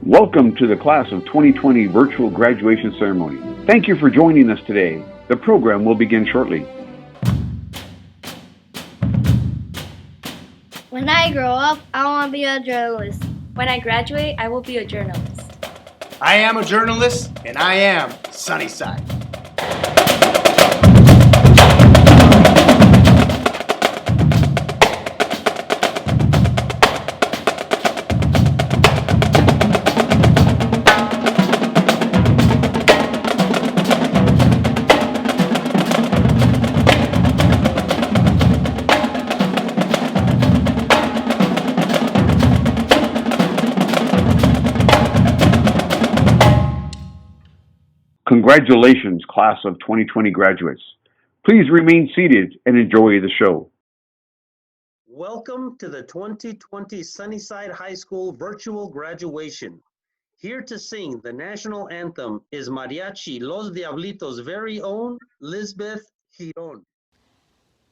Welcome to the Class of 2020 Virtual Graduation Ceremony. Thank you for joining us today. The program will begin shortly. When I grow up, I want to be a journalist. When I graduate, I will be a journalist. I am a journalist, and I am Sunnyside. Congratulations, Class of 2020 graduates. Please remain seated and enjoy the show. Welcome to the 2020 Sunnyside High School Virtual Graduation. Here to sing the national anthem is Mariachi Los Diablitos' very own Lizbeth Giron.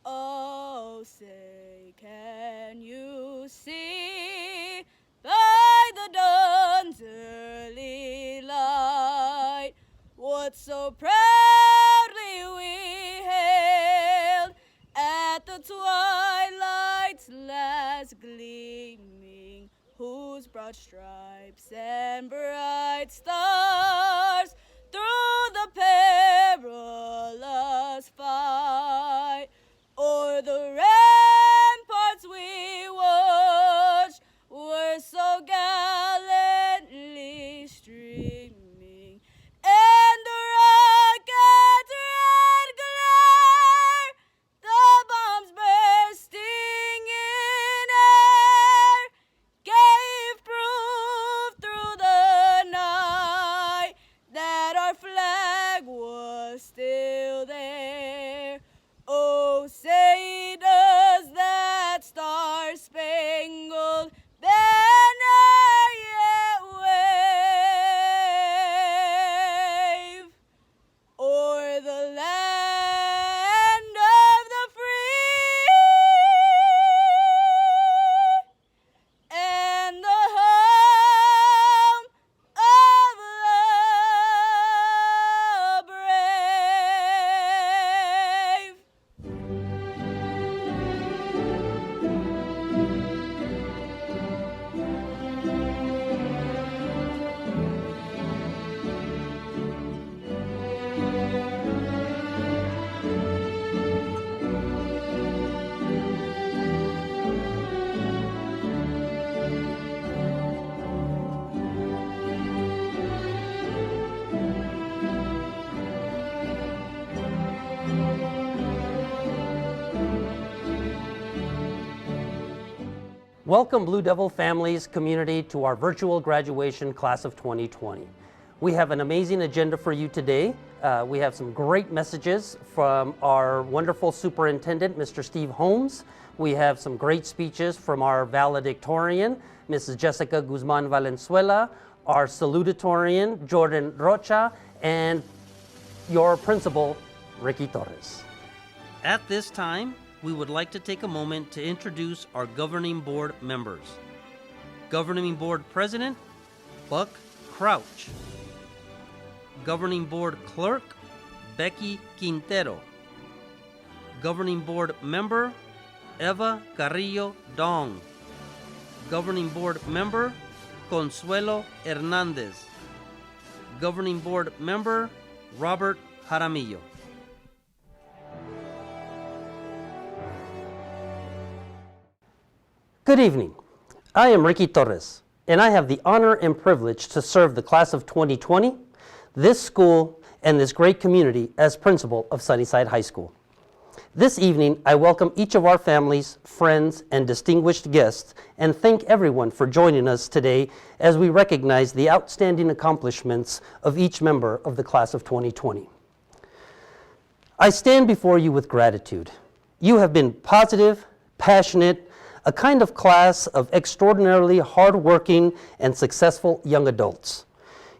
Oh, say, can you see by the dawn's early light what so proudly we hailed at the twilight's last gleaming, whose broad stripes and bright stars through the perilous fight o'er the ramparts we watched were so gallantly streaming, and the rocket's red glare, the bombs bursting in air, gave proof through the night that our flag was still there. Oh, say does that star-spangled banner yet wave o'er the land of the free and the home of the brave. Welcome, Blue Devil families, community, to our virtual graduation class of 2020. We have an amazing agenda for you today. We have some great messages from our wonderful superintendent, Mr. Steve Holmes. We have some great speeches from our valedictorian, Mrs. Jessica Guzman Valenzuela, our salutatorian, Jordan Rocha, and your principal, Ricky Torres. At this time, we would like to take a moment to introduce our governing board members. Governing board president, Buck Crouch. Governing board clerk, Becky Quintero. Governing board member, Eva Carrillo Dong. Governing board member, Consuelo Hernandez. Governing board member, Robert Jaramillo. Good evening. I am Ricky Torres, and I have the honor and privilege to serve the class of 2020, this school, and this great community as principal of Sunnyside High School. This evening, I welcome each of our families, friends, and distinguished guests, and thank everyone for joining us today as we recognize the outstanding accomplishments of each member of the class of 2020. I stand before you with gratitude. You have been positive, passionate, a kind of class of extraordinarily hardworking and successful young adults.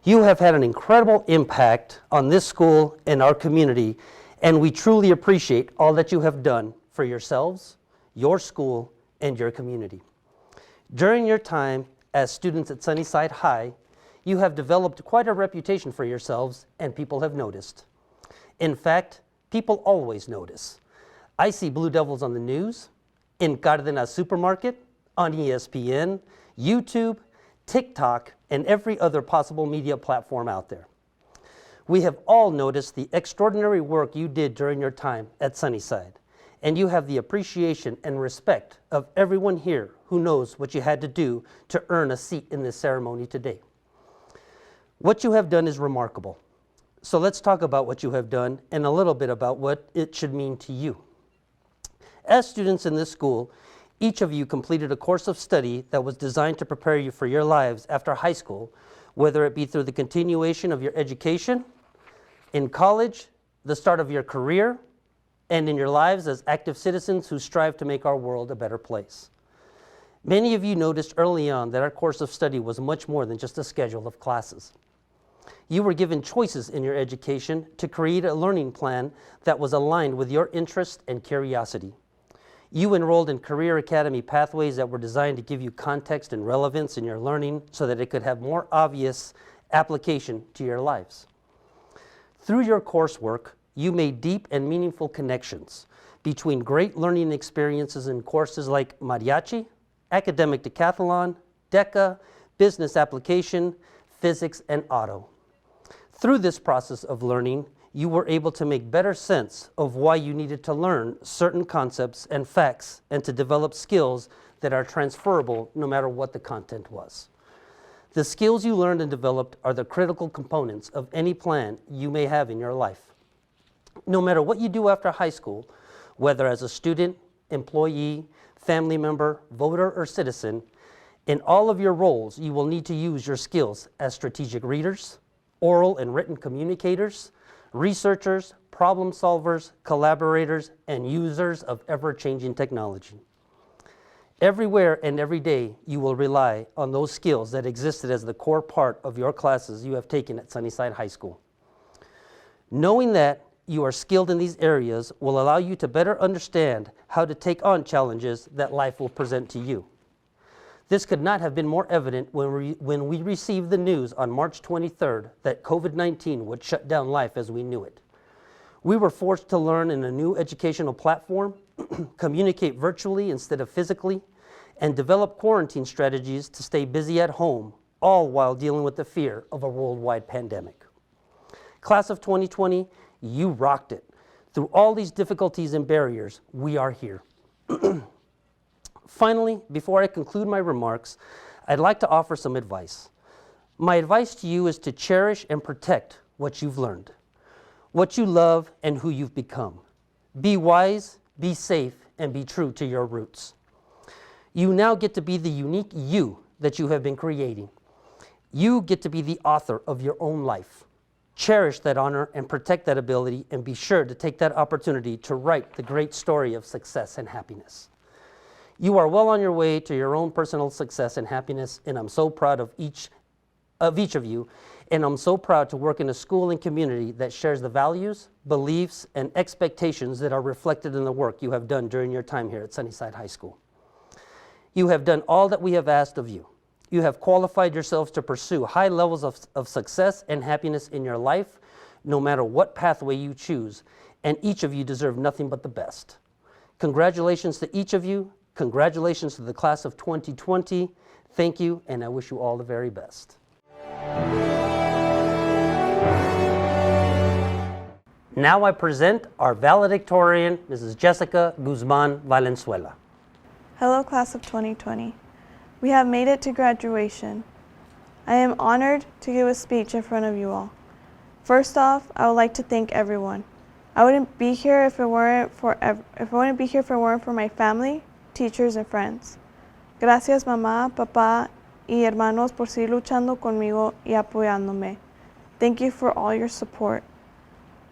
You have had an incredible impact on this school and our community, and we truly appreciate all that you have done for yourselves, your school, and your community. During your time as students at Sunnyside High, you have developed quite a reputation for yourselves, and people have noticed. In fact, people always notice. I see Blue Devils on the news, in Cardenas Supermarket, on ESPN, YouTube, TikTok, and every other possible media platform out there. We have all noticed the extraordinary work you did during your time at Sunnyside, and you have the appreciation and respect of everyone here who knows what you had to do to earn a seat in this ceremony today. What you have done is remarkable. So let's talk about what you have done and a little bit about what it should mean to you. As students in this school, each of you completed a course of study that was designed to prepare you for your lives after high school, whether it be through the continuation of your education, in college, the start of your career, and in your lives as active citizens who strive to make our world a better place. Many of you noticed early on that our course of study was much more than just a schedule of classes. You were given choices in your education to create a learning plan that was aligned with your interest and curiosity. You enrolled in Career Academy pathways that were designed to give you context and relevance in your learning so that it could have more obvious application to your lives. Through your coursework, you made deep and meaningful connections between great learning experiences in courses like mariachi, academic decathlon, DECA, business application, physics, and auto. Through this process of learning, you were able to make better sense of why you needed to learn certain concepts and facts and to develop skills that are transferable no matter what the content was. The skills you learned and developed are the critical components of any plan you may have in your life. No matter what you do after high school, whether as a student, employee, family member, voter, or citizen, in all of your roles, you will need to use your skills as strategic readers, oral and written communicators, researchers, problem solvers, collaborators, and users of ever-changing technology. Everywhere and every day, you will rely on those skills that existed as the core part of your classes you have taken at Sunnyside High School. Knowing that you are skilled in these areas will allow you to better understand how to take on challenges that life will present to you. This could not have been more evident when we received the news on March 23rd that COVID-19 would shut down life as we knew it. We were forced to learn in a new educational platform, communicate virtually instead of physically, and develop quarantine strategies to stay busy at home, all while dealing with the fear of a worldwide pandemic. Class of 2020, you rocked it. Through all these difficulties and barriers, we are here. Finally, before I conclude my remarks, I'd like to offer some advice. My advice to you is to cherish and protect what you've learned, what you love, and who you've become. Be wise, be safe, and be true to your roots. You now get to be the unique you that you have been creating. You get to be the author of your own life. Cherish that honor and protect that ability, and be sure to take that opportunity to write the great story of success and happiness. You are well on your way to your own personal success and happiness, and I'm so proud of each of you, and I'm so proud to work in a school and community that shares the values, beliefs, and expectations that are reflected in the work you have done during your time here at Sunnyside High School. You have done all that we have asked of you. You have qualified yourselves to pursue high levels of success and happiness in your life, no matter what pathway you choose, and each of you deserve nothing but the best. Congratulations to each of you. Congratulations to the class of 2020. Thank you, and I wish you all the very best. Now I present our valedictorian, Mrs. Jessica Guzman Valenzuela. Hello, class of 2020. We have made it to graduation. I am honored to give a speech in front of you all. First off, I would like to thank everyone. I wouldn't be here if it weren't for my family, teachers, and friends. Gracias, mamá, papá, y hermanos por seguir luchando conmigo y apoyándome. Thank you for all your support.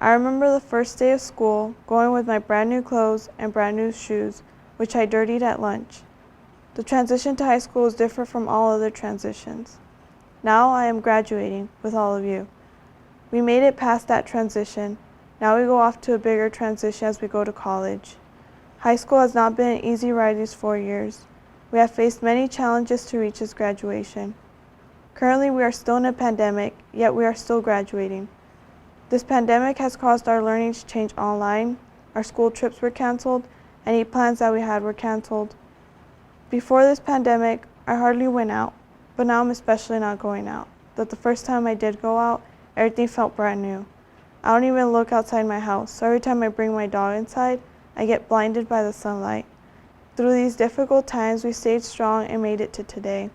I remember the first day of school, going with my brand new clothes and brand new shoes, which I dirtied at lunch. The transition to high school is different from all other transitions. Now I am graduating with all of you. We made it past that transition. Now we go off to a bigger transition as we go to college. High school has not been an easy ride these 4 years. We have faced many challenges to reach this graduation. Currently, we are still in a pandemic, yet we are still graduating. This pandemic has caused our learning to change online, our school trips were canceled, any plans that we had were canceled. Before this pandemic, I hardly went out, but now I'm especially not going out. That the first time I did go out, everything felt brand new. I don't even look outside my house, so every time I bring my dog inside, I get blinded by the sunlight. Through these difficult times, we stayed strong and made it to today.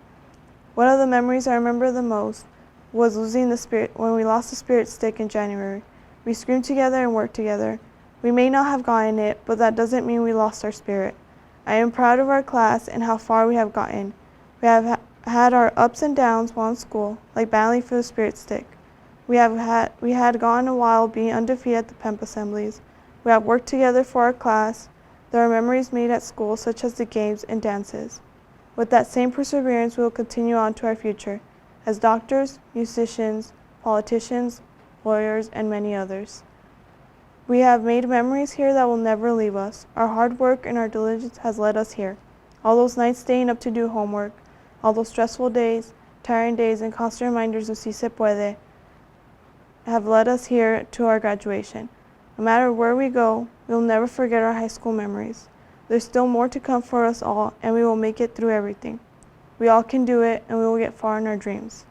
One of the memories I remember the most was when we lost the spirit stick in January. We screamed together and worked together. We may not have gotten it, but that doesn't mean we lost our spirit. I am proud of our class and how far we have gotten. We have had our ups and downs while in school, like battling for the spirit stick. We had gone a while being undefeated at the PEMP assemblies. We have worked together for our class. There are memories made at school, such as the games and dances. With that same perseverance, we will continue on to our future as doctors, musicians, politicians, lawyers, and many others. We have made memories here that will never leave us. Our hard work and our diligence has led us here. All those nights staying up to do homework, all those stressful days, tiring days, and constant reminders of Si Se Puede have led us here to our graduation. No matter where we go, we will never forget our high school memories. There's still more to come for us all, and we will make it through everything. We all can do it, and we will get far in our dreams.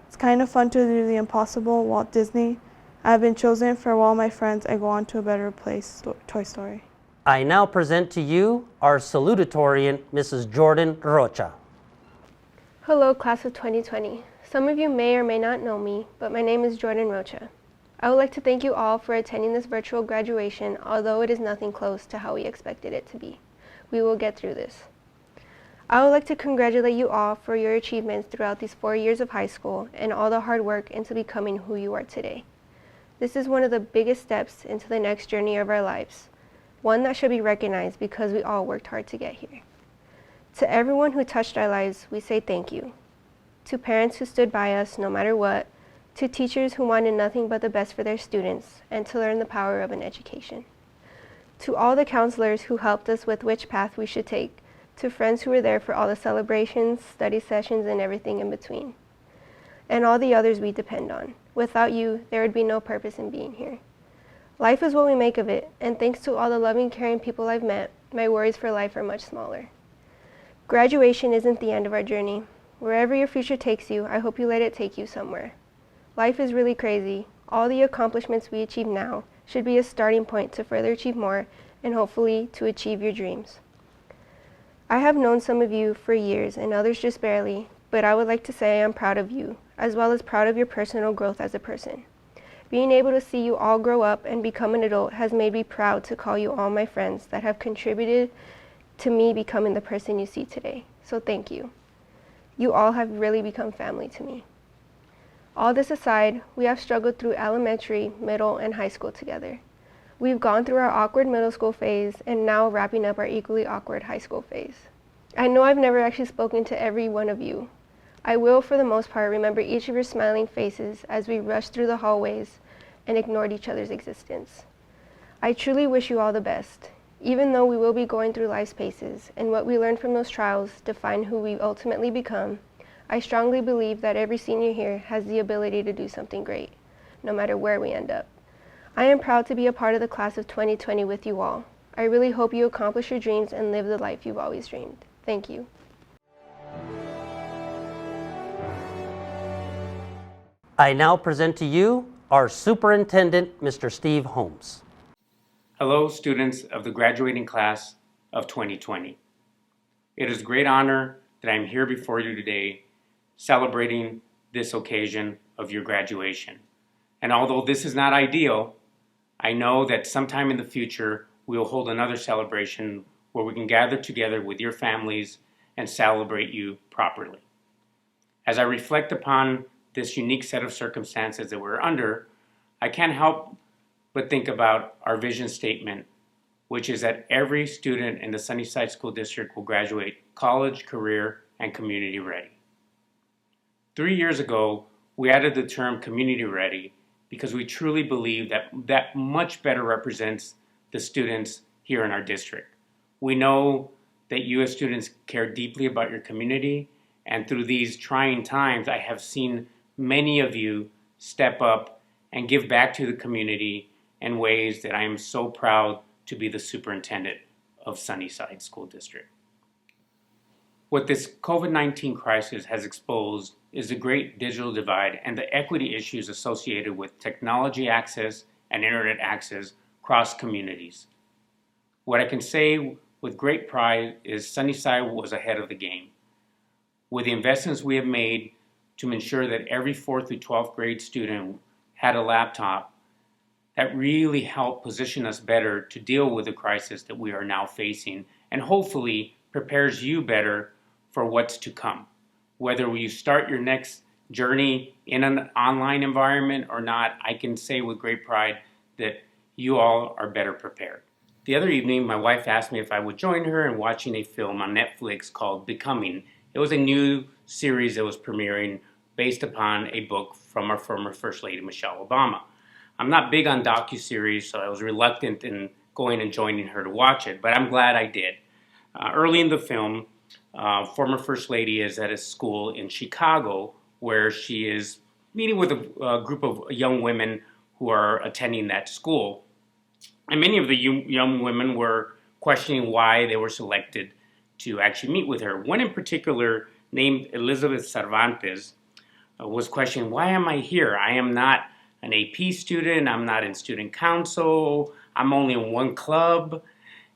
It's kind of fun to do the impossible, Walt Disney. I have been chosen for all my friends and go on to a better place, Toy Story. I now present to you our Salutatorian, Mrs. Jordan Rocha. Hello, class of 2020. Some of you may or may not know me, but my name is Jordan Rocha. I would like to thank you all for attending this virtual graduation, although it is nothing close to how we expected it to be. We will get through this. I would like to congratulate you all for your achievements throughout these 4 years of high school and all the hard work into becoming who you are today. This is one of the biggest steps into the next journey of our lives, one that should be recognized because we all worked hard to get here. To everyone who touched our lives, we say thank you. To parents who stood by us no matter what, to teachers who wanted nothing but the best for their students and to learn the power of an education. To all the counselors who helped us with which path we should take, to friends who were there for all the celebrations, study sessions, and everything in between. And all the others we depend on. Without you, there would be no purpose in being here. Life is what we make of it, and thanks to all the loving, caring people I've met, my worries for life are much smaller. Graduation isn't the end of our journey. Wherever your future takes you, I hope you let it take you somewhere. Life is really crazy. All the accomplishments we achieve now should be a starting point to further achieve more and hopefully to achieve your dreams. I have known some of you for years and others just barely, but I would like to say I am proud of you, as well as proud of your personal growth as a person. Being able to see you all grow up and become an adult has made me proud to call you all my friends that have contributed to me becoming the person you see today. So thank you. You all have really become family to me. All this aside, we have struggled through elementary, middle, and high school together. We've gone through our awkward middle school phase and now wrapping up our equally awkward high school phase. I know I've never actually spoken to every one of you. I will, for the most part, remember each of your smiling faces as we rushed through the hallways and ignored each other's existence. I truly wish you all the best. Even though we will be going through life's paces and what we learn from those trials define who we ultimately become, I strongly believe that every senior here has the ability to do something great, no matter where we end up. I am proud to be a part of the class of 2020 with you all. I really hope you accomplish your dreams and live the life you've always dreamed. Thank you. I now present to you our Superintendent, Mr. Steve Holmes. Hello, students of the graduating class of 2020. It is a great honor that I'm here before you today celebrating this occasion of your graduation. And although this is not ideal, I know that sometime in the future we will hold another celebration where we can gather together with your families and celebrate you properly. As I reflect upon this unique set of circumstances that we're under, I can't help but think about our vision statement, which is that every student in the Sunnyside School District will graduate college, career, and community ready. 3 years ago, we added the term community ready because we truly believe that much better represents the students here in our district. We know that you as students care deeply about your community And through these trying times, I have seen many of you step up and give back to the community in ways that I am so proud to be the superintendent of Sunnyside School District. What this COVID-19 crisis has exposed is the great digital divide and the equity issues associated with technology access and internet access across communities. What I can say with great pride is Sunnyside was ahead of the game. With the investments we have made to ensure that every 4th through 12th grade student had a laptop, that really helped position us better to deal with the crisis that we are now facing, and hopefully prepares you better for what's to come. Whether you start your next journey in an online environment or not, I can say with great pride that you all are better prepared. The other evening, my wife asked me if I would join her in watching a film on Netflix called Becoming. It was a new series that was premiering based upon a book from our former First Lady, Michelle Obama. I'm not big on docuseries, so I was reluctant in going and joining her to watch it, but I'm glad I did. Early in the film, former First Lady is at a school in Chicago where she is meeting with a group of young women who are attending that school. And many of the young women were questioning why they were selected to actually meet with her. One in particular, named Elizabeth Cervantes, was questioning, why am I here? I am not an AP student, I'm not in student council, I'm only in one club.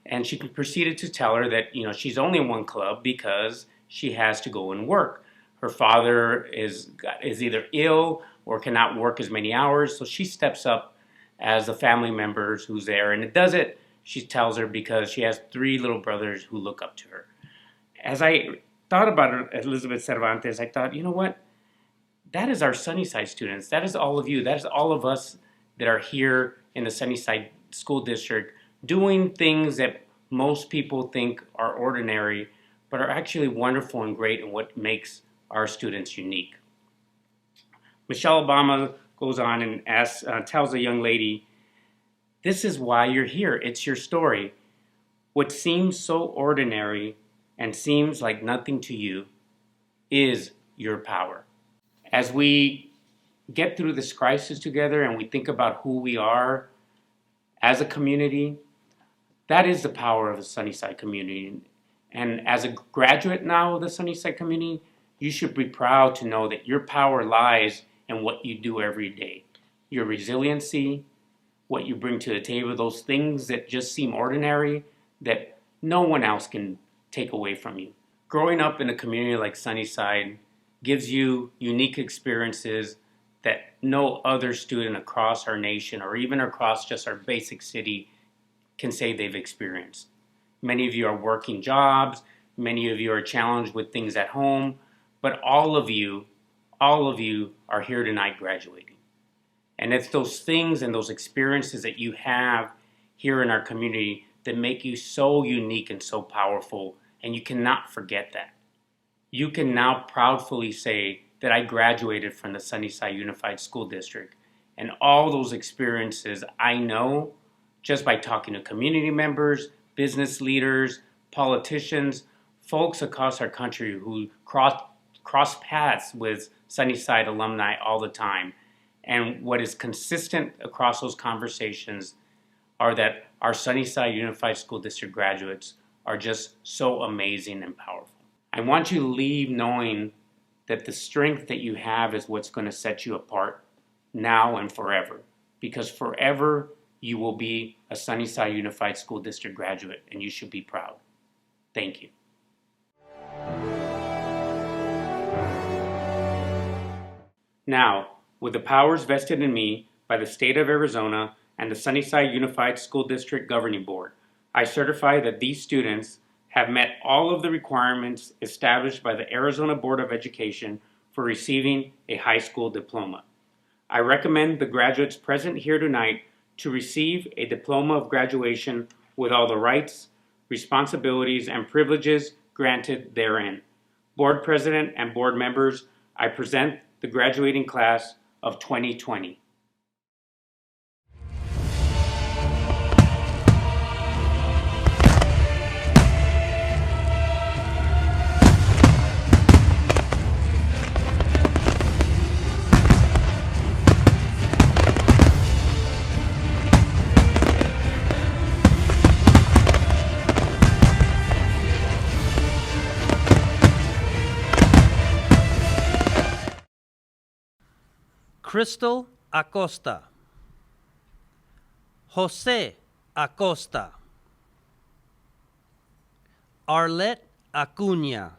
And she proceeded to tell her that, she's only in one club because she has to go and work. Her father is either ill or cannot work as many hours, so she steps up as a family member who's there. And it does it, she tells her, because she has 3 little brothers who look up to her. As I thought about Elizabeth Cervantes, I thought, you know what? That is our Sunnyside students. That is all of you. That is all of us that are here in the Sunnyside School District doing things that most people think are ordinary, but are actually wonderful and great and what makes our students unique. Michelle Obama goes on and tells a young lady, this is why you're here. It's your story. What seems so ordinary and seems like nothing to you is your power. As we get through this crisis together and we think about who we are as a community, that is the power of the Sunnyside community. And as a graduate now of the Sunnyside community, you should be proud to know that your power lies in what you do every day. Your resiliency, what you bring to the table, those things that just seem ordinary, that no one else can take away from you. Growing up in a community like Sunnyside gives you unique experiences that no other student across our nation or even across just our basic city can say they've experienced. Many of you are working jobs, many of you are challenged with things at home, but all of you are here tonight graduating. And it's those things and those experiences that you have here in our community that make you so unique and so powerful, and you cannot forget that. You can now proudly say that I graduated from the Sunnyside Unified School District, and all those experiences I know just by talking to community members, business leaders, politicians, folks across our country who cross paths with Sunnyside alumni all the time. And what is consistent across those conversations are that our Sunnyside Unified School District graduates are just so amazing and powerful. I want you to leave knowing that the strength that you have is what's going to set you apart now and forever. Because forever you will be a Sunnyside Unified School District graduate, and you should be proud. Thank you. Now, with the powers vested in me by the state of Arizona and the Sunnyside Unified School District Governing Board, I certify that these students have met all of the requirements established by the Arizona Board of Education for receiving a high school diploma. I recommend the graduates present here tonight to receive a diploma of graduation with all the rights, responsibilities, and privileges granted therein. Board President and board members, I present the graduating class of 2020. Crystal Acosta, Jose Acosta, Arlette Acuña,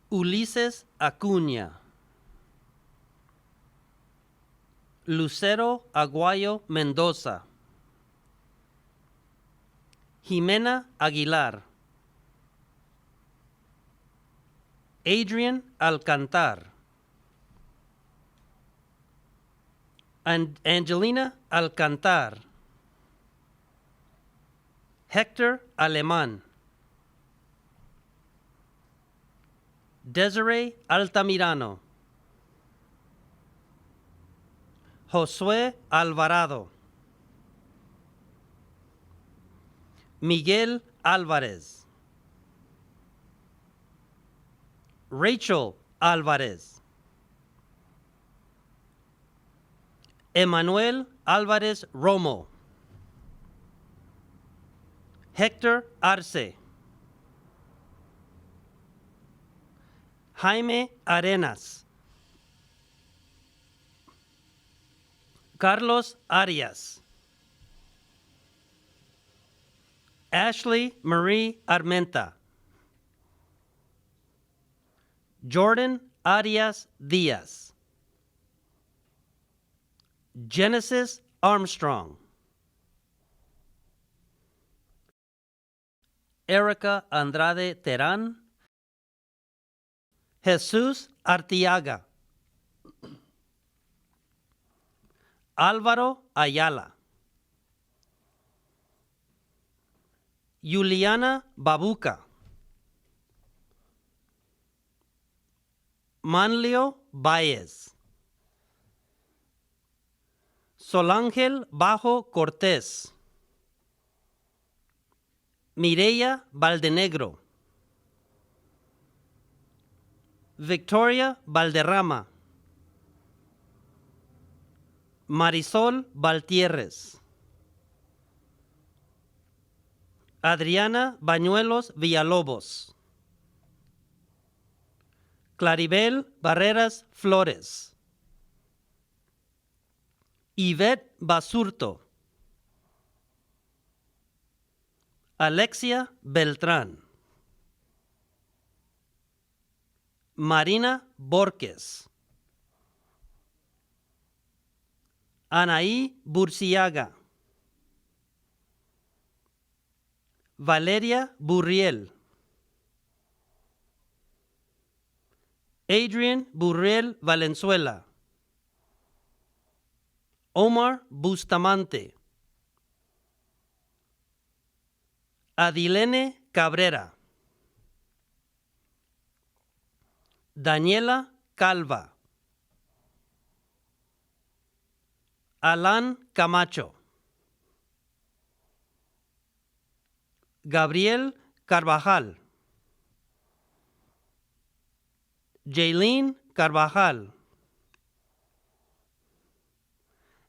Ulises Acuña, Lucero Aguayo Mendoza, Jimena Aguilar, Adrian Alcantar, and Angelina Alcantar, Hector Alemán, Desiree Altamirano, Josué Alvarado, Miguel Álvarez, Rachel Álvarez, Emanuel Álvarez Romo, Héctor Arce, Jaime Arenas, Carlos Arias, Ashley Marie Armenta, Jordan Arias Diaz, Genesis Armstrong, Erica Andrade Terán, Jesús Artiaga, Álvaro Ayala, Juliana Babuca, Manlio Baez, Solángel Bajo Cortés, Mireya Valdenegro, Victoria Valderrama, Marisol Valtierres, Adriana Bañuelos Villalobos, Claribel Barreras Flores, Yvette Basurto, Alexia Beltrán, Marina Borges, Anaí Burciaga, Valeria Burriel, Adrian Burriel Valenzuela, Omar Bustamante, Adilene Cabrera, Daniela Calva, Alan Camacho, Gabriel Carvajal, Jaylene Carvajal,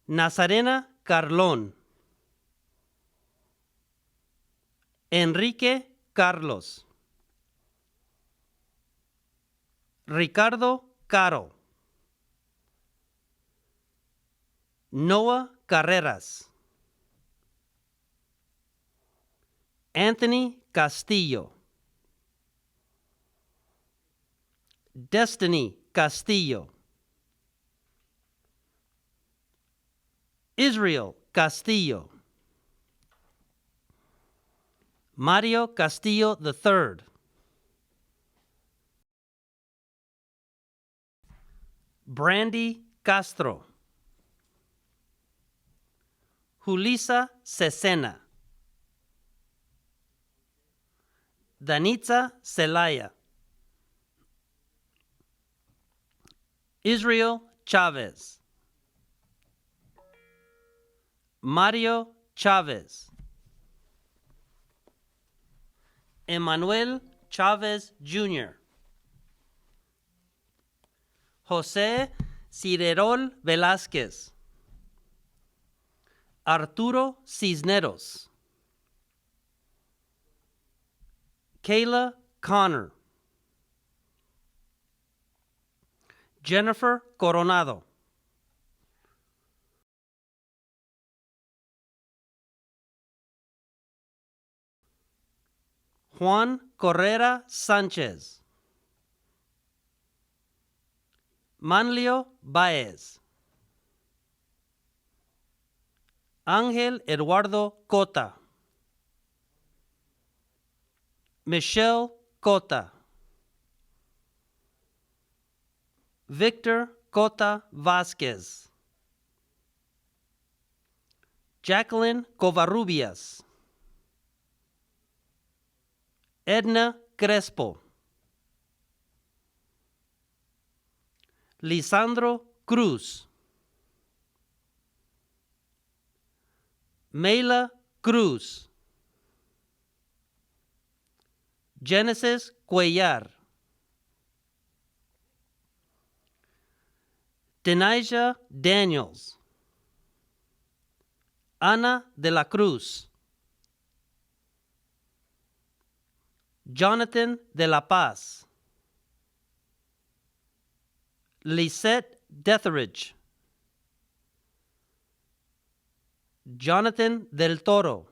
Nazarena Carlón, Enrique Carlos, Ricardo Caro, Noah Carreras, Anthony Castillo, Destiny Castillo, Israel Castillo, Mario Castillo III, Brandy Castro, Julisa Cesena, Danitza Celaya, Israel Chavez, Mario Chavez, Emmanuel Chavez Jr., José Cirerol Velázquez, Arturo Cisneros, Kayla Connor, Jennifer Coronado. Juan Correra Sánchez. Manlio Baez. Ángel Eduardo Cota. Michelle Cota. Victor Cota Vázquez. Jacqueline Covarrubias. Edna Crespo. Lisandro Cruz. Mela Cruz. Genesis Cuellar. Denasia Daniels. Ana de la Cruz. Jonathan de la Paz. Lisette Detheridge. Jonathan del Toro.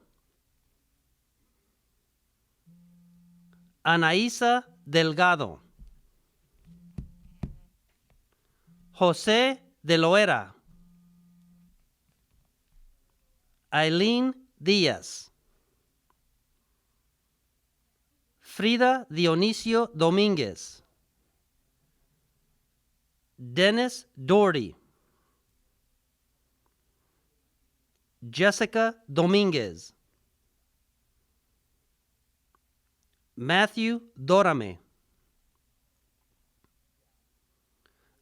Anaísa Delgado. José de Loera. Aileen Díaz. Frida Dionisio Domínguez. Dennis Doherty. Jessica Domínguez. Matthew Dorame.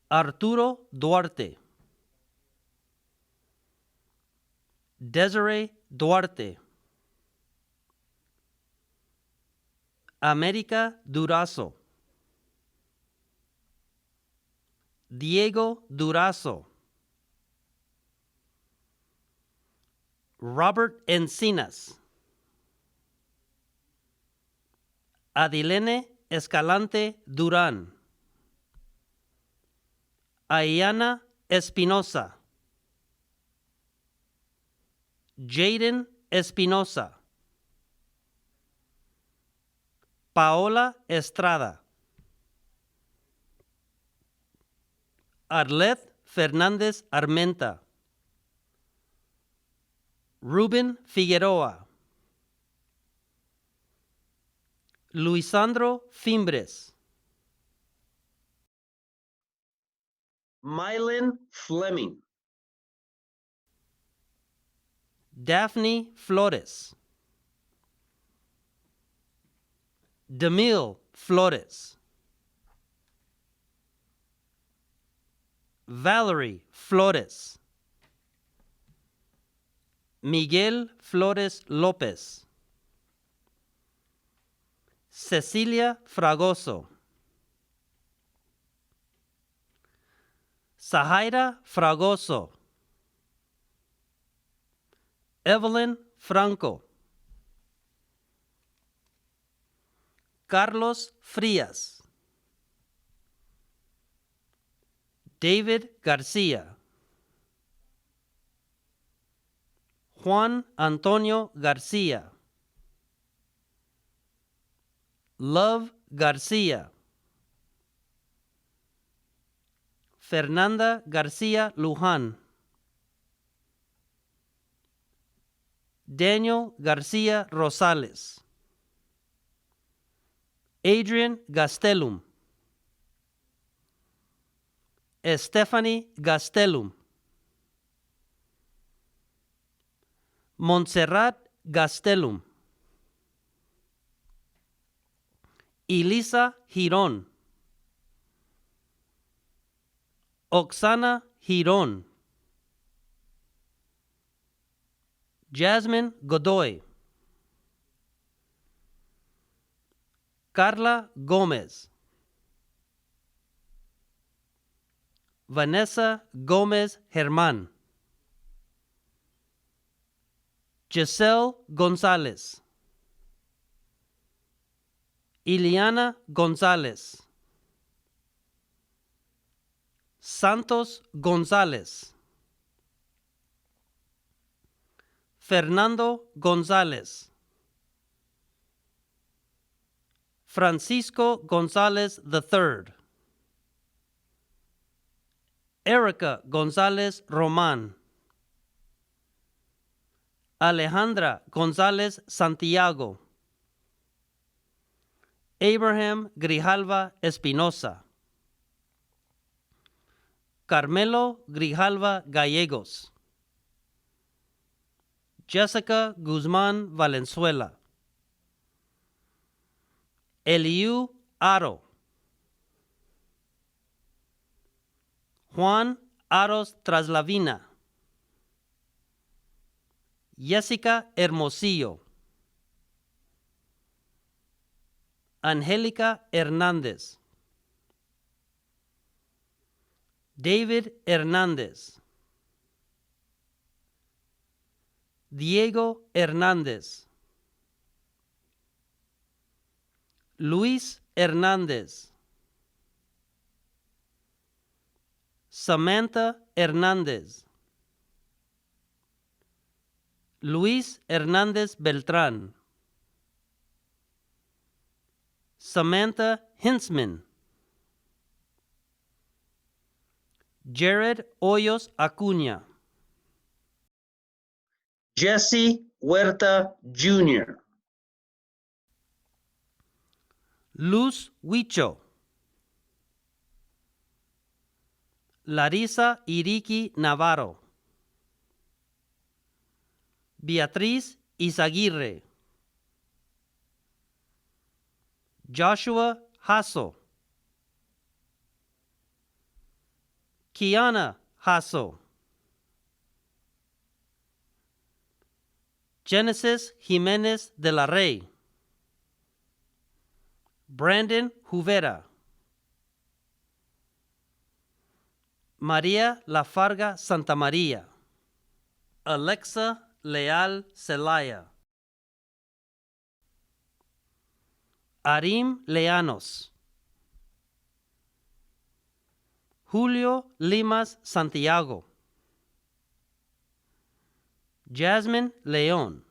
Arturo Duarte. Desiree Duarte. América Durazo. Diego Durazo. Robert Encinas. Adilene Escalante Durán. Ayana Espinosa. Jaden Espinosa. Paola Estrada. Arlet Fernández Armenta. Ruben Figueroa. Luisandro Fimbres. Mylin Fleming. Daphne Flores. Demille Flores. Valerie Flores. Miguel Flores López. Cecilia Fragoso. Sahaira Fragoso. Evelyn Franco. Carlos Frías. David García. Juan Antonio García. Love García. Fernanda García Luján. Daniel García Rosales. Adrian Gastelum. Stephanie Gastelum. Montserrat Gastelum. Elisa Giron. Oksana Giron. Jasmine Godoy. Carla Gómez. Vanessa Gómez Germán. Giselle González. Iliana González. Santos González. Fernando González. Francisco González III. Erica González Román. Alejandra González Santiago. Abraham Grijalva Espinosa. Carmelo Grijalva Gallegos. Jessica Guzman Valenzuela. Eliu Aro. Juan Aros Traslavina. Jessica Hermosillo. Angélica Hernández. David Hernández. Diego Hernández. Luis Hernández. Samantha Hernández. Luis Hernández Beltrán. Samantha Hinsman. Jared Hoyos Acuña. Jesse Huerta Jr., Luz Huicho. Larisa Iriki Navarro. Beatriz Izaguirre. Joshua Hasso. Kiana Hasso. Genesis Jiménez de la Rey. Brandon Juvera. María Lafarga Santamaría. Alexa Leal Celaya. Arim Leanos. Julio Limas Santiago. Jasmine León.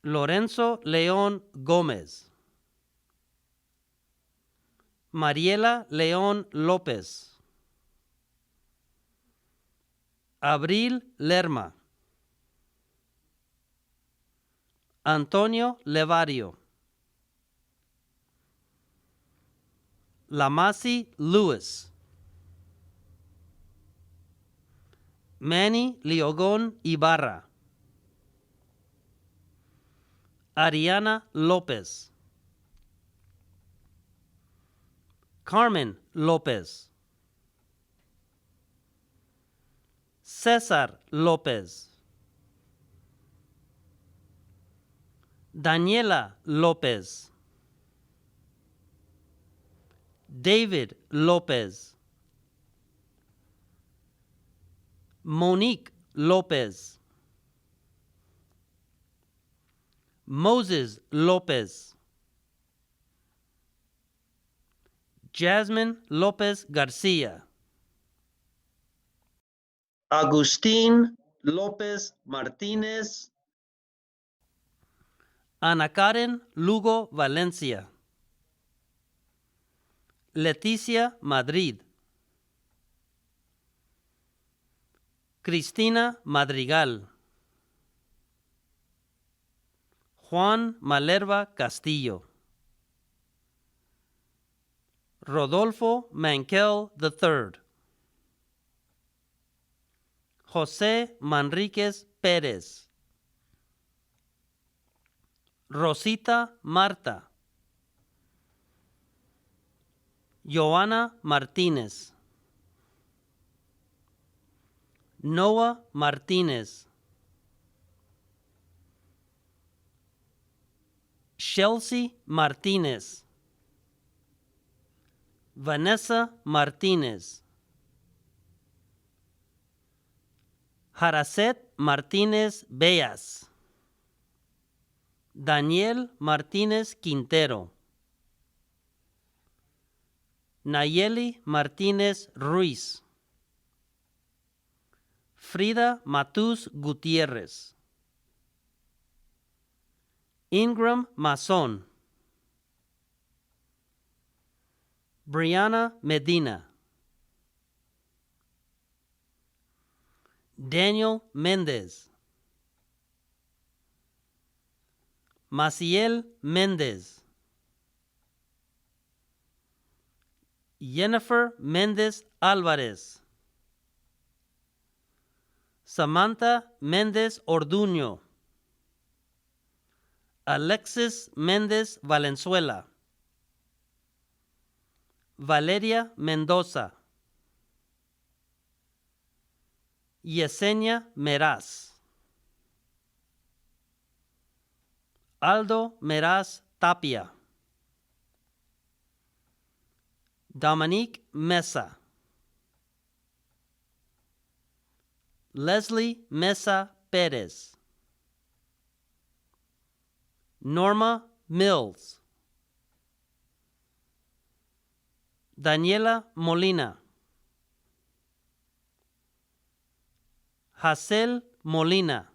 Lorenzo León Gómez. Mariela León López. Abril Lerma. Antonio Levario. Lamasi Lewis. Manny Leogón Ibarra. Ariana López. Carmen López. César López. Daniela López. David López. Monique López. Moses López. Jasmine López García. Agustín López Martínez, Ana Karen Lugo Valencia. Leticia Madrid. Cristina Madrigal. Juan Malerva Castillo. Rodolfo Mankel III. José Manríquez Pérez. Rosita Marta. Joana Martínez. Noah Martínez. Chelsea Martínez. Vanessa Martínez. Jaracet Martínez Beas. Daniel Martínez Quintero. Nayeli Martinez Ruiz, Frida Matus Gutierrez, Ingram Mason, Brianna Medina, Daniel Mendez, Maciel Mendez, Jennifer Mendez Alvarez, Samantha Mendez Orduño, Alexis Mendez Valenzuela, Valeria Mendoza, Yesenia Meraz, Aldo Meraz Tapia, Dominique Mesa, Leslie Mesa Perez, Norma Mills, Daniela Molina, Hazel Molina,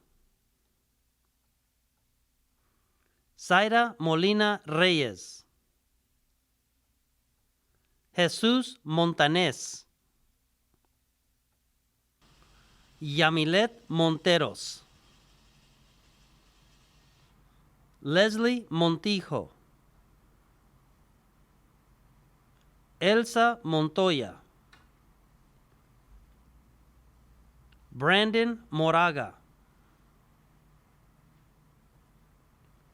Zaira Molina Reyes, Jesús Montanés, Yamilet Monteros, Leslie Montijo, Elsa Montoya, Brandon Moraga,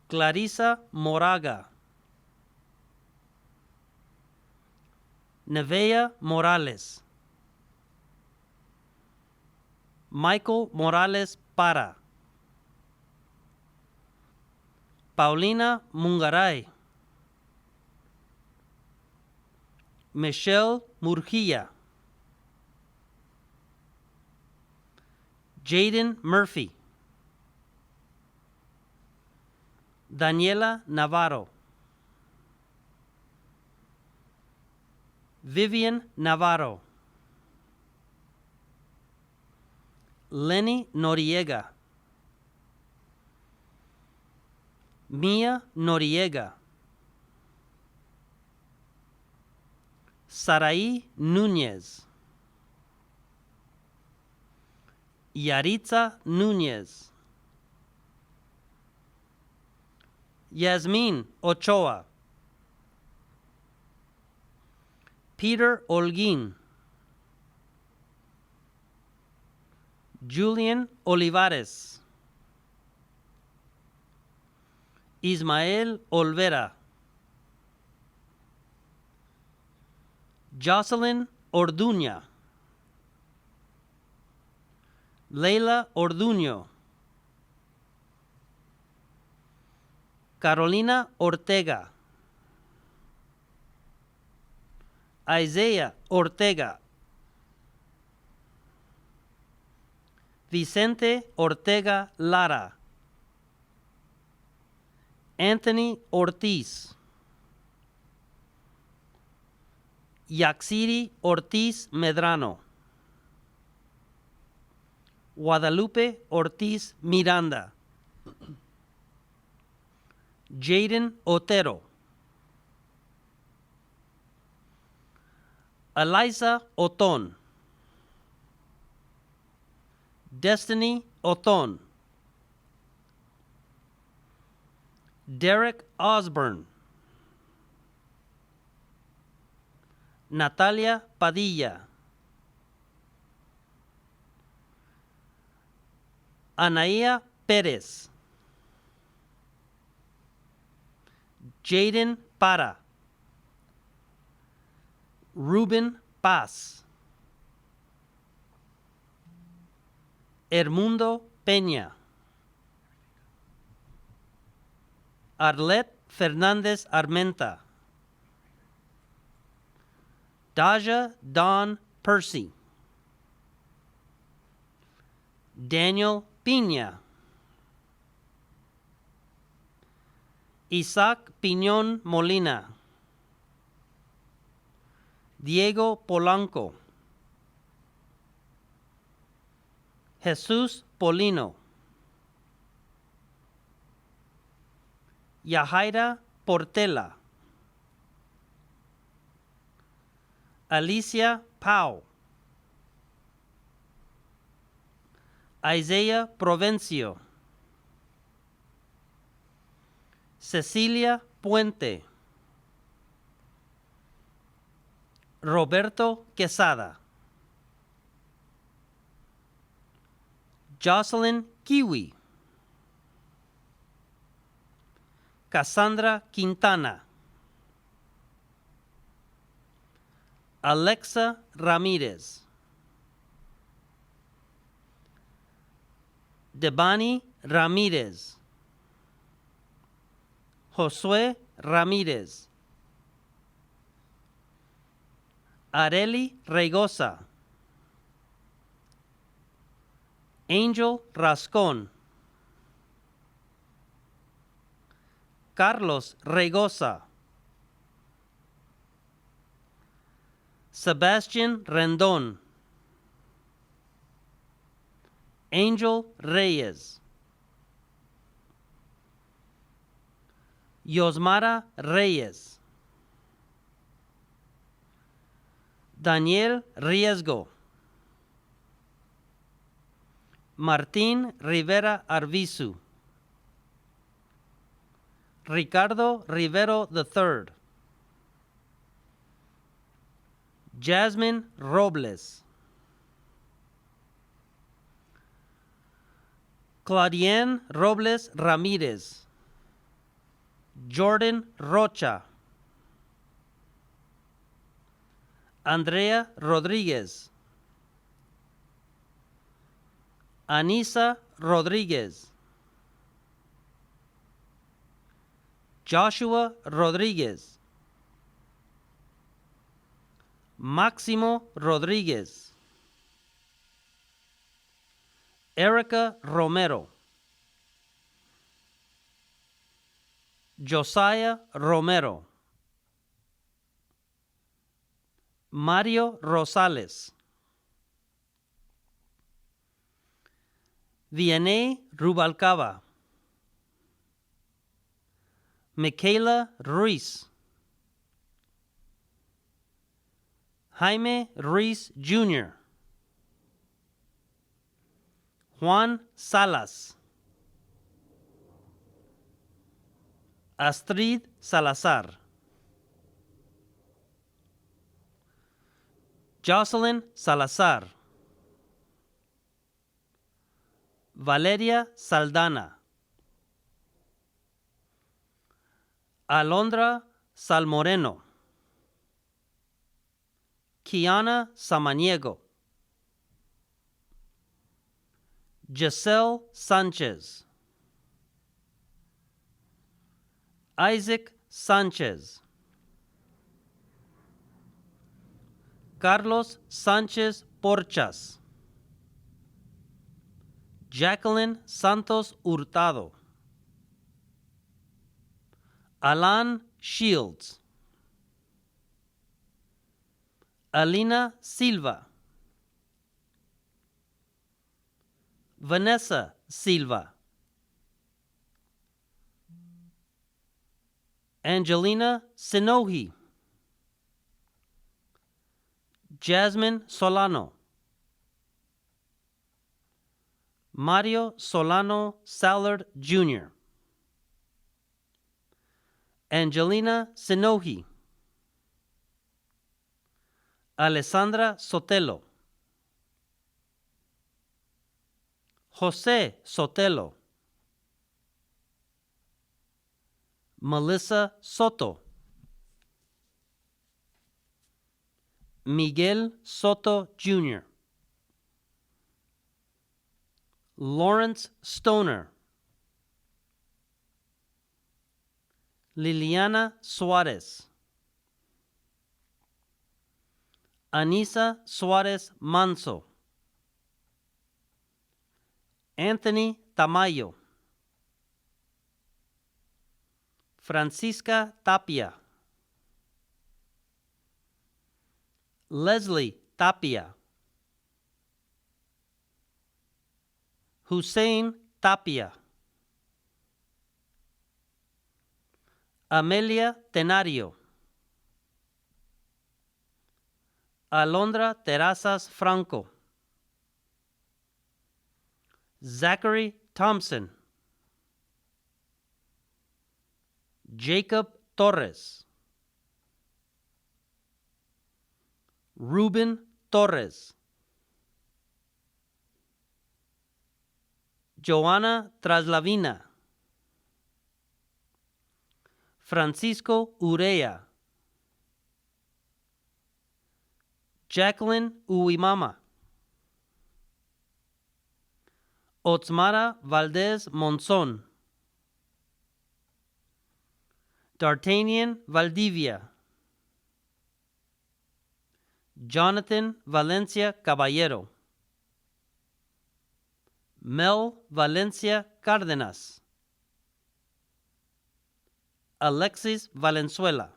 Clarissa Moraga, Nevea Morales, Michael Morales Para, Paulina Mungaray, Michelle Murguía, Jaden Murphy, Daniela Navarro, Vivian Navarro, Lenny Noriega, Mia Noriega, Saraí Núñez, Yaritza Núñez, Yasmin Ochoa, Peter Holguín, Julian Olivares, Ismael Olvera, Jocelyn Orduña, Leila Orduño, Carolina Ortega, Isaiah Ortega, Vicente Ortega Lara, Anthony Ortiz, Yaxiri Ortiz Medrano, Guadalupe Ortiz Miranda, Jaden Otero, Eliza Oton, Destiny Oton, Derek Osborne, Natalia Padilla, Anaía Pérez, Jaden Para, Ruben Paz, Hermundo Peña, Arlet Fernández Armenta, Daja Don Percy, Daniel Piña, Isaac Piñón Molina, Diego Polanco, Jesús Polino, Yahaira Portela, Alicia Pau, Isaiah Provencio, Cecilia Puente, Roberto Quesada, Jocelyn Kiwi, Cassandra Quintana, Alexa Ramirez, Debani Ramirez, Josué Ramírez, Areli Regosa, Angel Rascón, Carlos Regosa, Sebastian Rendón, Angel Reyes, Yosmara Reyes, Daniel Riesgo, Martín Rivera Arvizu, Ricardo Rivero III, Jasmine Robles, Claudienne Robles Ramírez, Jordan Rocha, Andrea Rodríguez, Anisa Rodríguez, Joshua Rodríguez, Máximo Rodríguez, Erica Romero, Josiah Romero, Mario Rosales, Vianney Rubalcaba, Michaela Ruiz, Jaime Ruiz Jr., Juan Salas, Astrid Salazar, Jocelyn Salazar, Valeria Saldana, Alondra Salmoreno, Kiana Samaniego, Giselle Sanchez, Isaac Sanchez, Carlos Sánchez Porchas, Jacqueline Santos Hurtado, Alan Shields, Alina Silva, Vanessa Silva, Angelina Sinohi, Jasmine Solano, Mario Solano Sallard Jr., Angelina Sinohi, Alessandra Sotelo, Jose Sotelo, Melissa Soto, Miguel Soto Jr., Lawrence Stoner, Liliana Suarez, Anisa Suarez Manso, Anthony Tamayo, Francisca Tapia, Leslie Tapia. Hussein Tapia. Amelia Tenario. Alondra Terrazas Franco. Zachary Thompson. Jacob Torres. Ruben Torres. Joana Traslavina. Francisco Urea. Jacqueline Uimama. Otsmara Valdez Monzon. D'Artagnan Valdivia. Jonathan Valencia Caballero. Mel Valencia Cárdenas. Alexis Valenzuela.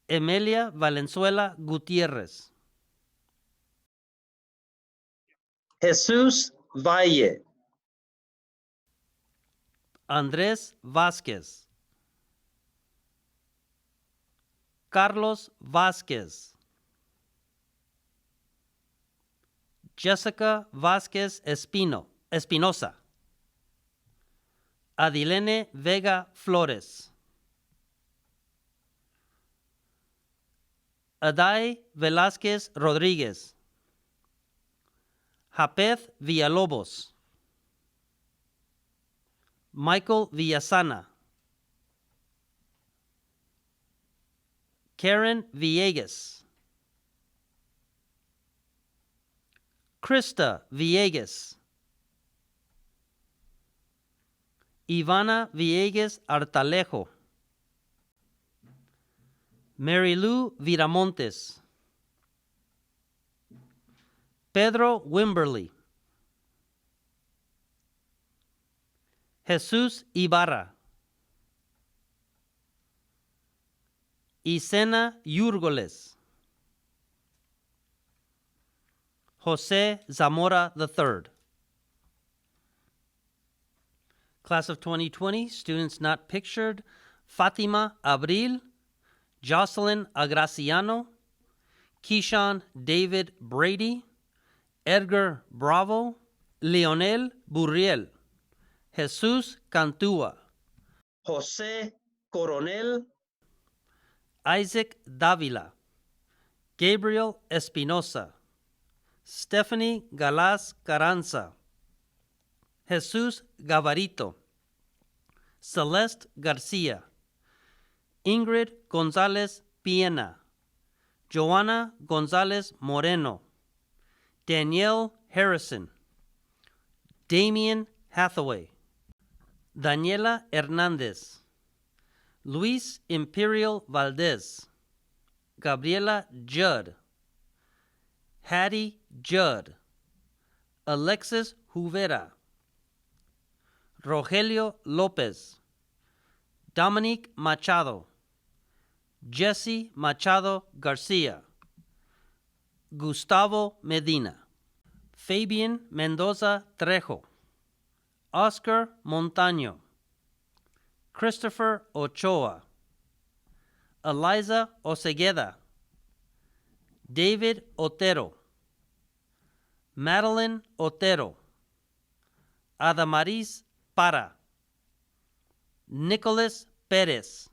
Emilia Valenzuela Gutiérrez. Jesus Valle. Andrés Vázquez. Carlos Vázquez. Jessica Vázquez Espinosa. Adilene Vega Flores. Adai Velázquez Rodríguez. Japeth Villalobos. Michael Villasana. Karen Villegas. Krista Villegas. Ivana Villegas Artalejo. Mary Lou Viramontes. Pedro Wimberly. Jesús Ibarra. Isena Yurgoles. Jose Zamora III. Class of 2020, students not pictured: Fatima Abril, Jocelyn Agraciano, Keyshawn David Brady, Edgar Bravo, Leonel Burriel, Jesus Cantua, Jose Coronel, Isaac Davila, Gabriel Espinosa, Stephanie Galaz Carranza, Jesus Gavarito, Celeste Garcia, Ingrid González Piena, Joanna González Moreno, Danielle Harrison, Damian Hathaway, Daniela Hernández, Luis Imperial Valdez, Gabriela Judd, Hattie Judd, Alexis Juvera, Rogelio Lopez, Dominique Machado, Jesse Machado Garcia, Gustavo Medina, Fabian Mendoza Trejo, Oscar Montaño, Christopher Ochoa, Eliza Osegueda, David Otero, Madeline Otero, Adamaris Para, Nicholas Perez,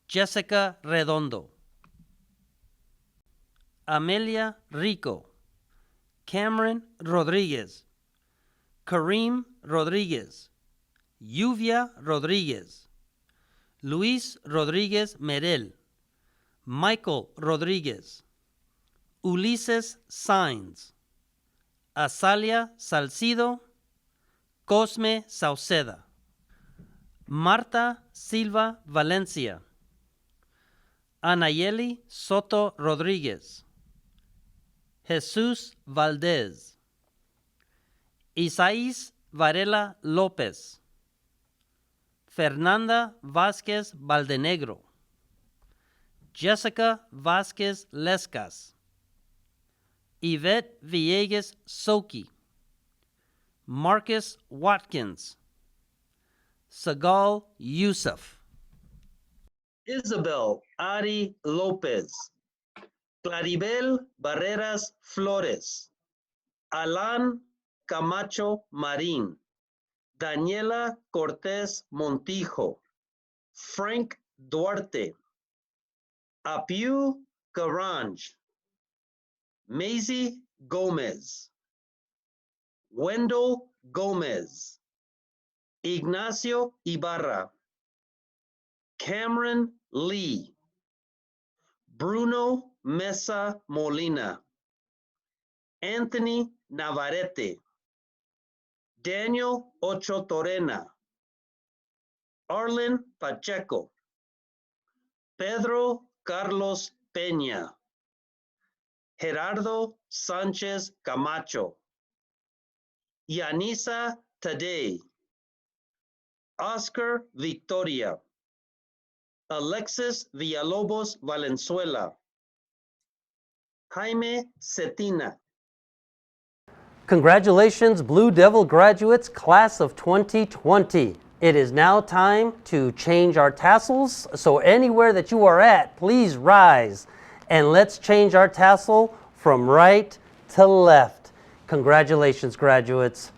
Jessica Redondo, Amelia Rico, Cameron Rodriguez, Kareem Rodriguez, Lluvia Rodriguez, Luis Rodriguez Merel, Michael Rodriguez, Ulises Sainz, Azalia Salcido, Cosme Sauceda, Marta Silva Valencia, Anayeli Soto Rodríguez, Jesús Valdez, Isaías Varela López, Fernanda Vázquez Valdenegro, Jessica Vasquez Lescas, Yvette Villegas Soki, Marcus Watkins, Sagal Yusuf, Isabel Ari Lopez, Claribel Barreras Flores, Alan Camacho Marin, Daniela Cortez Montijo, Frank Duarte, Apiu Garange, Maisie Gomez, Wendell Gomez, Ignacio Ibarra, Cameron Lee, Bruno Mesa Molina, Anthony Navarrete, Daniel Ocho Torena, Arlen Pacheco, Pedro Carlos Peña, Gerardo Sánchez Camacho, Yanisa Tadei, Oscar Victoria, Alexis Villalobos Valenzuela, Jaime Cetina. Congratulations, Blue Devil graduates, class of 2020. It is now time to change our tassels. So anywhere that you are at, please rise and let's change our tassel from right to left. Congratulations, graduates.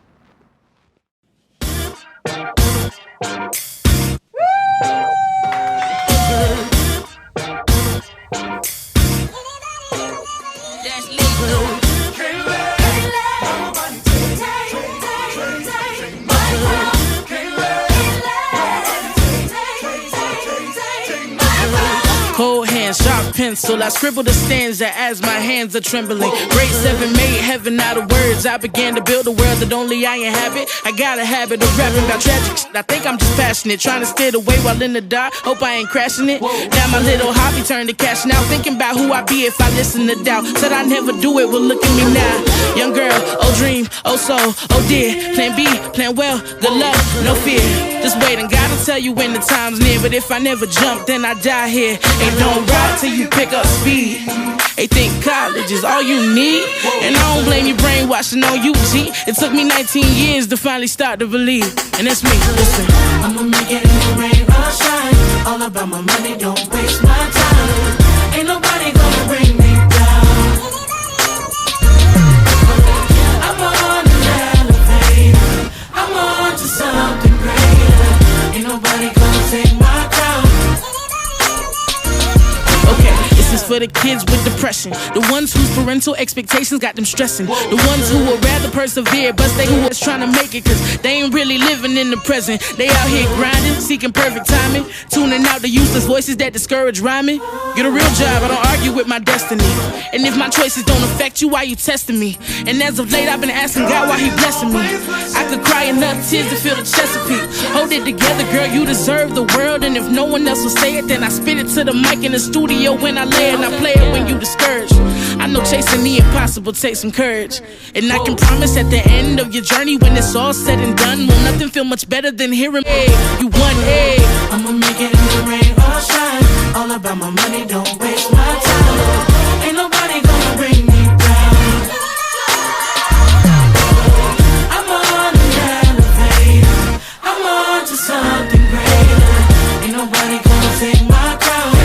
Cold hands, sharp pencil, I scribble the stanza as my hands are trembling. Grade 7 made heaven out of words. I began to build a world that only I inhabit. I got a habit of rapping about tragic shit. I think I'm just passionate, trying to steer the way while in the dark. Hope I ain't crashing it. Now my little hobby turned to cash now. Thinking about who I'd be if I listen to doubt. Said I never do it, well look at me now. Young girl, oh dream, oh soul, oh dear. Plan B, plan well, good luck, no fear. Just wait and God will tell you when the time's near. But if I never jump, then I die here. Ain't don't ride till you pick up speed. They think college is all you need. And I don't blame you brainwashing on you, G. It took me 19 years to finally start to believe. And that's me, listen. I'ma make it in the rain or shine. All about my money, don't waste my time. Ain't nobody gonna bring me down. I'm on an elevator. I'm on to something greater. Ain't nobody gonna take my crown. This is for the kids with depression, the ones whose parental expectations got them stressing, the ones who would rather persevere but stay who was trying to make it cause they ain't really living in the present. They out here grinding, seeking perfect timing, tuning out the useless voices that discourage rhyming. Get a real job, I don't argue with my destiny. And if my choices don't affect you, why you testing me? And as of late I've been asking God why he blessing me. I could cry enough tears to feel the Chesapeake. Hold it together girl, you deserve the world. And if no one else will say it, then I spit it to the mic in the studio when I lay. And I play it when you discouraged. I know chasing the impossible takes some courage. And I can promise at the end of your journey, when it's all said and done, will nothing feel much better than hearing, hey, you won, hey. I'ma make it in the rain or shine. All about my money, don't waste my time. Ain't nobody gonna bring me down. I'm on an elevator. I'm on to something greater. Ain't nobody gonna take my crown.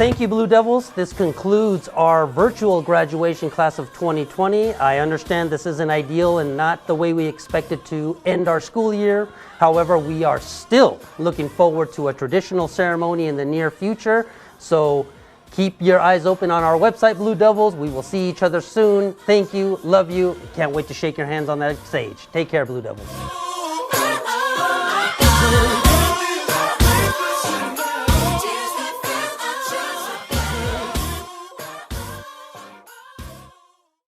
thank you, Blue Devils. This concludes our virtual graduation class of 2020. I understand this isn't ideal and not the way we expected to end our school year. However, we are still looking forward to a traditional ceremony in the near future. So keep your eyes open on our website, Blue Devils. We will see each other soon. Thank you. Love you. Can't wait to shake your hands on that stage. Take care, Blue Devils.